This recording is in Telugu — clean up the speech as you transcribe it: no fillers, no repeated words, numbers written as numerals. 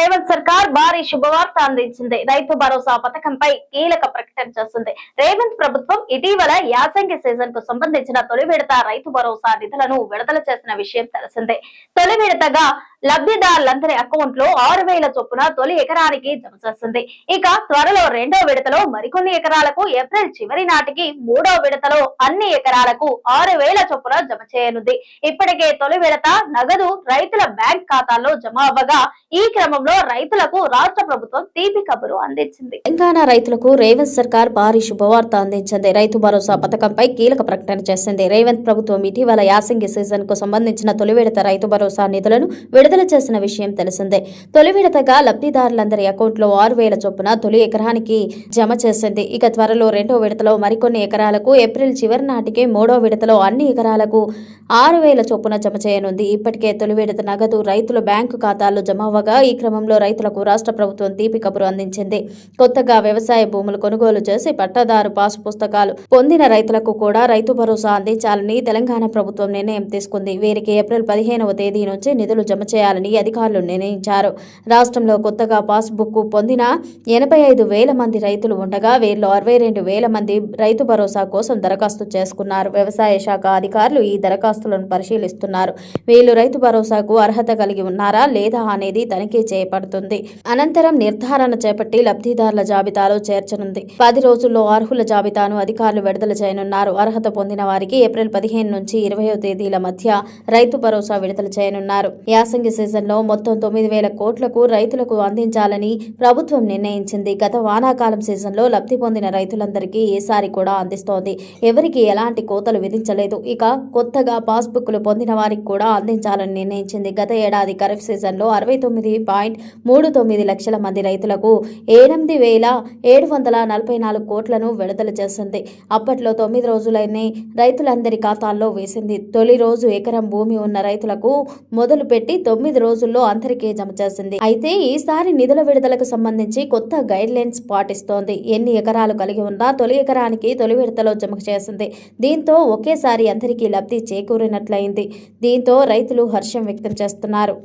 రేవంత్ సర్కార్ భారీ శుభవార్త అందించింది. రైతు భరోసా పథకంపై కీలక ప్రకటన చేసింది. రేవంత్ ప్రభుత్వం ఇటీవల యాసంగి సీజన్ కు సంబంధించిన తొలి విడత రైతు భరోసా నిధులను విడుదల చేసిన విషయం తెలిసిందే. తొలి విడతగా లబ్ధిదారులందరి అకౌంట్ లో 6,000 చొప్పున తొలి ఎకరానికి జమ చేసింది. ఇక త్వరలో రెండో విడతలో మరికొన్ని ఎకరాలకు ఏప్రిల్ చివరి నాటికి మూడో విడతలో అన్ని ఎకరాలకు 6,000 చొప్పున జమ చేయనుంది. ఇప్పటికే తొలి విడత నగదు రైతుల బ్యాంక్ ఖాతాల్లో జమ అవ్వగా ఈ క్రమంలో రైతులకు రాష్ట్ర ప్రభుత్వం తీపి కబురు అందించింది. తెలంగాణ రైతులకు రేవంత్ సర్కార్ భారీ శుభవార్త అందించింది. రైతు భరోసా పథకంపై కీలక ప్రకటన చేసింది. రేవంత్ ప్రభుత్వం ఇటీవల యాసంగి సీజన్ కు సంబంధించిన తొలి విడత రైతు భరోసా నిధులను విడుదల చేసిన విషయం తెలిసిందే. తొలి విడతగా లబ్ధిదారులందరి అకౌంట్లో 6,000 చొప్పున తొలి ఎకరానికి జమ చేసింది. ఇక త్వరలో రెండో విడతలో మరికొన్ని ఎకరాలకు ఏప్రిల్ చివరి నాటికి మూడో విడతలో అన్ని ఎకరాలకు 6,000 చొప్పున జమ చేయనుంది. ఇప్పటికే తొలి విడత నగదు రైతుల బ్యాంకు ఖాతాల్లో జమ అవ్వగా ఈ క్రమంలో రైతులకు రాష్ట్ర ప్రభుత్వం తీపి కబురు అందించింది. కొత్తగా వ్యవసాయ భూములు కొనుగోలు చేసి పట్టాదారు పాసు పుస్తకాలు పొందిన రైతులకు కూడా రైతు భరోసా అందించాలని తెలంగాణ ప్రభుత్వం నిర్ణయం తీసుకుంది. వీరికి ఏప్రిల్ 15వ తేదీ నుంచి నిధులు జమ చేయాలని అధికారులు నిర్ణయించారు. రాష్ట్రంలో కొత్తగా పాస్ బుక్ పొందిన 85,000 మంది రైతులు ఉండగా వీరిలో 62,000 మంది రైతు భరోసా కోసం దరఖాస్తు చేసుకున్నారు. వ్యవసాయ శాఖ అధికారులు ఈ దరఖాస్తులను పరిశీలిస్తున్నారు. వీళ్ళు రైతు భరోసాకు అర్హత కలిగి ఉన్నారా లేదా అనేది తనిఖీ చేపడుతుంది. అనంతరం నిర్ధారణ చేపట్టి లబ్ధిదారుల జాబితాలో చేర్చనుంది. 10 రోజుల్లో అర్హుల జాబితాను అధికారులు విడుదల చేయనున్నారు. అర్హత పొందిన వారికి ఏప్రిల్ 15 నుంచి 20వ తేదీల మధ్య రైతు భరోసా విడుదల చేయనున్నారు. యాసంగి సీజన్లో మొత్తం 9,000 కోట్లకు రైతులకు అందించాలని ప్రభుత్వం నిర్ణయించింది. గత వానాకాలం సీజన్లో లబ్ధి పొందిన రైతులందరికీ ఈసారి కూడా అందిస్తోంది. ఎవరికి ఎలాంటి కోతలు విధించలేదు. ఇక కొత్తగా పాస్బుక్లు పొందిన వారికి కూడా అందించాలని నిర్ణయించింది. గత ఏడాది ఖరీఫ్ సీజన్లో 69.39 లక్షల మంది రైతులకు 8,744 కోట్లను విడుదల చేసింది. అప్పట్లో 9 రోజులైన రైతులందరి ఖాతాల్లో వేసింది. తొలి రోజు ఎకరం భూమి ఉన్న రైతులకు మొదలుపెట్టి 9 రోజుల్లో అందరికీ జమ చేసింది. అయితే ఈసారి నిధుల విడుదలకు సంబంధించి కొత్త గైడ్ లైన్స్ పాటిస్తోంది. ఎన్ని ఎకరాలు కలిగి ఉన్నా తొలి ఎకరానికి తొలి విడతలో జమ చేసింది. దీంతో ఒకేసారి అందరికీ లబ్ధి చేకూరినట్లయింది. దీంతో రైతులు హర్షం వ్యక్తం చేస్తున్నారు.